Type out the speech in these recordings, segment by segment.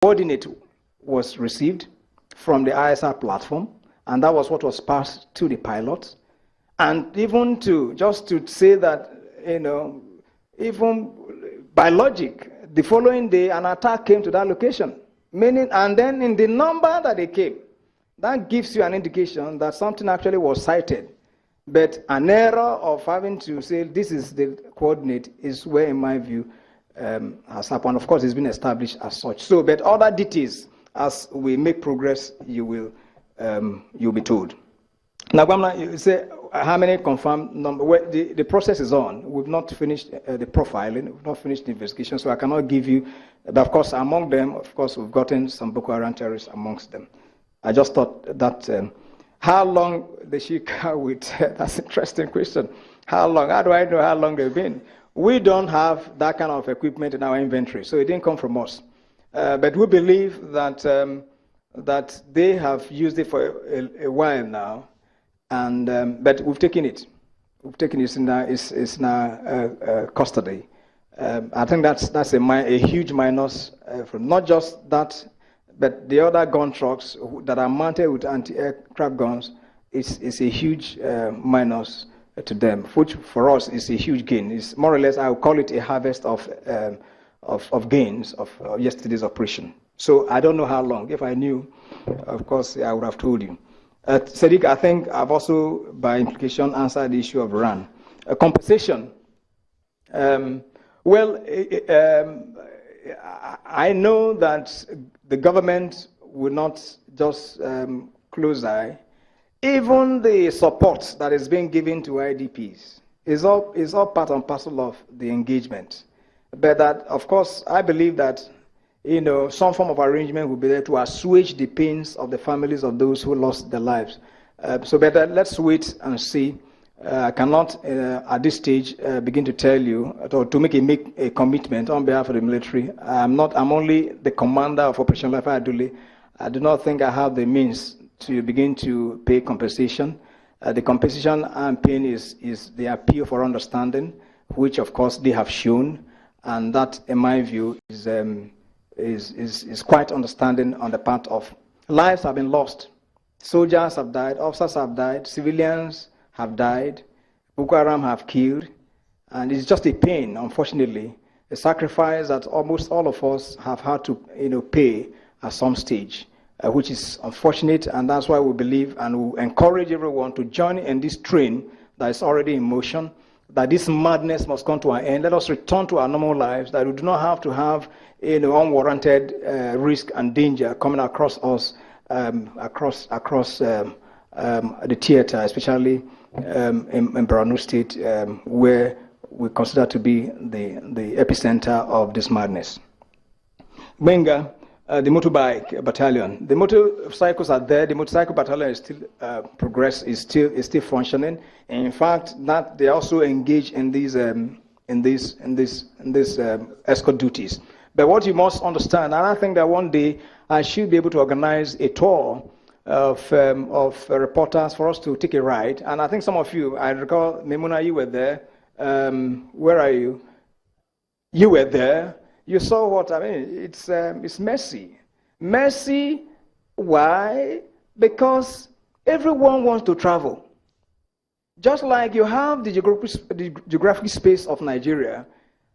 coordinate was received from the ISR platform, and that was what was passed to the pilots. And even just to say that, even by logic, the following day an attack came to that location. And then in the number that they came, that gives you an indication that something actually was cited. But an error of having to say this is the coordinate is where, in my view, has happened. Of course, it's been established as such. So, but other details, as we make progress, you'll be told. Now, Gwamna, you say how many confirmed number? Well, the process is on. We've not finished the profiling. We've not finished the investigation, so I cannot give you. But of course, among them, of course, we've gotten some Boko Haram terrorists amongst them. I just thought that. How long the Shika with? That's an interesting question. How long? How do I know how long they've been? We don't have that kind of equipment in our inventory, so it didn't come from us. But we believe that that they have used it for a while now, and but we've taken it. We've taken it. It's now custody. I think that's a huge minus from not just that. But the other gun trucks that are mounted with anti-aircraft guns is a huge minus to them, which for us is a huge gain. It's more or less, I would call it a harvest of gains of yesterday's operation. So I don't know how long. If I knew, of course, I would have told you. Sadiq, I think I've also, by implication, answered the issue of Iran. Compensation. I know that the government will not just close eye. Even the support that is being given to IDPs is all part and parcel of the engagement. But that, of course, I believe that some form of arrangement will be there to assuage the pains of the families of those who lost their lives. So better let's wait and see. I cannot, at this stage, begin to tell you or to make a commitment on behalf of the military. I'm only the commander of Operation Lafia Dole. I do not think I have the means to begin to pay compensation. The compensation I'm paying is the appeal for understanding, which of course they have shown, and that, in my view, is quite understanding on the part of lives have been lost. Soldiers have died, officers have died, civilians have died, Boko Haram have killed, and it's just a pain, unfortunately, a sacrifice that almost all of us have had to pay at some stage, which is unfortunate, and that's why we believe and we encourage everyone to join in this train that is already in motion, that this madness must come to an end. Let us return to our normal lives, that we do not have to have unwarranted risk and danger coming across us, across the theater, especially in Borno State, where we consider to be the epicenter of this madness. Benga, the motorbike battalion. The motorcycles are there. The motorcycle battalion is still is still functioning. And in fact, that they also engage in these escort duties. But what you must understand, and I think that one day I should be able to organize a tour of reporters for us to take a ride. And I think some of you, I recall, Memuna, you were there. Where are you? You were there. You saw what I mean. It's messy. Messy. Why? Because everyone wants to travel. Just like you have the geographic space of Nigeria,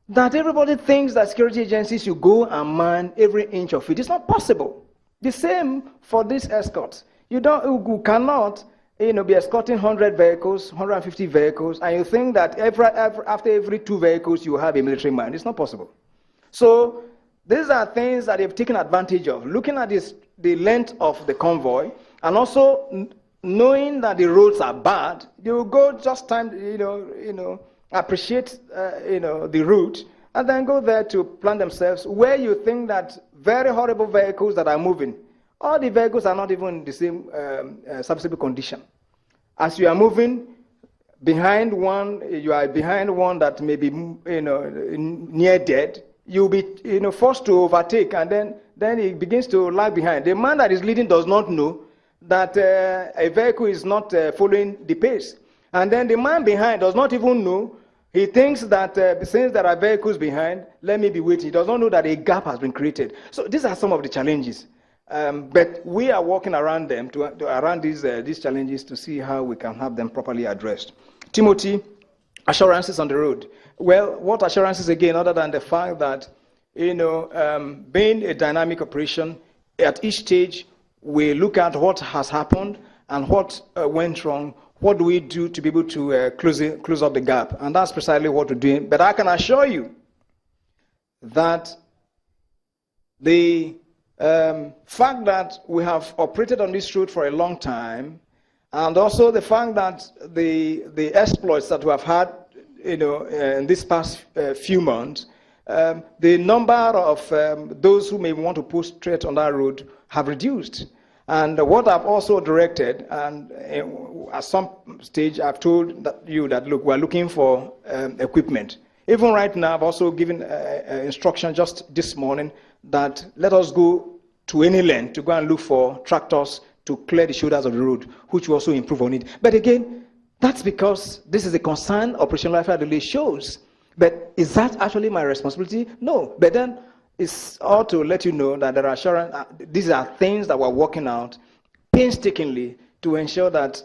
that everybody thinks that security agencies should go and man every inch of it. It's not possible. The same for these escorts. You cannot be escorting 100 vehicles, 150 vehicles, and you think that after every 2 vehicles you have a military man. It's not possible. So these are things that they've taken advantage of. Looking at the length of the convoy, and also knowing that the roads are bad, they will go just appreciate the route, and then go there to plant themselves where you think that very horrible vehicles that are moving. All the vehicles are not even in the same serviceable condition. As you are moving behind one, you are behind one that may be near dead. You'll be forced to overtake, and then it begins to lag behind. The man that is leading does not know that a vehicle is not following the pace, and then the man behind does not even know. He thinks that since there are vehicles behind, let me be waiting. He does not know that a gap has been created. So these are some of the challenges. But we are working around them, around these challenges to see how we can have them properly addressed. Timothy, assurances on the road. Well, what assurances again, other than the fact that, being a dynamic operation, at each stage, we look at what has happened and what went wrong. What do we do to be able to close up the gap? And that's precisely what we're doing. But I can assure you that the fact that we have operated on this route for a long time, and also the fact that the exploits that we have had, in this past few months, the number of those who may want to post straight on that road have reduced. And what I've also directed, and at some stage I've told you that, look, we're looking for equipment. Even right now, I've also given instruction just this morning that let us go to any length to go and look for tractors to clear the shoulders of the road, which will also improve on it. But again, that's because this is a concern Operation Lafia Dole shows. But is that actually my responsibility? No. But then it's all to let you know that there are these are things that we're working out painstakingly to ensure that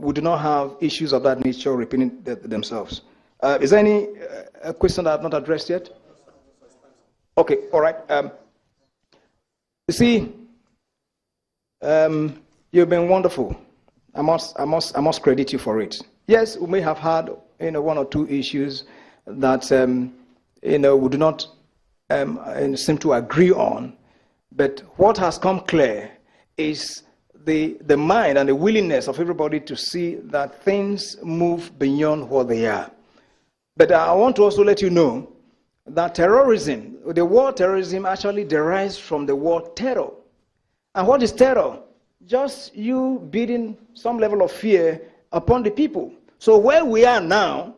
we do not have issues of that nature repeating themselves. Is there any question that I've not addressed yet? Okay, all right. You see, you've been wonderful. I must credit you for it. Yes, we may have had one or two issues that we do not seem to agree on, but what has come clear is the mind and the willingness of everybody to see that things move beyond what they are. But I want to also let you know that terrorism, the word terrorism actually derives from the word terror. And what is terror? Just you building some level of fear upon the people. So where we are now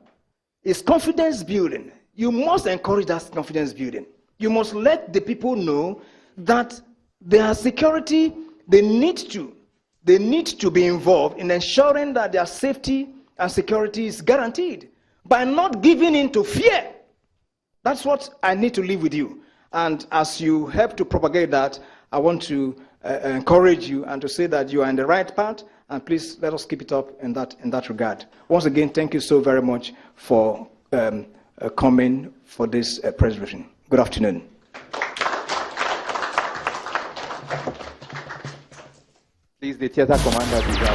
is confidence building. You must encourage that confidence building. You must let the people know that their security, they need to be involved in ensuring that their safety and security is guaranteed by not giving in to fear. That's what I need to leave with you. And as you help to propagate that, I want to encourage you and to say that you are in the right path, and please let us keep it up in that regard. Once again, thank you so very much for coming for this press briefing. Good afternoon. Please, the theater commander.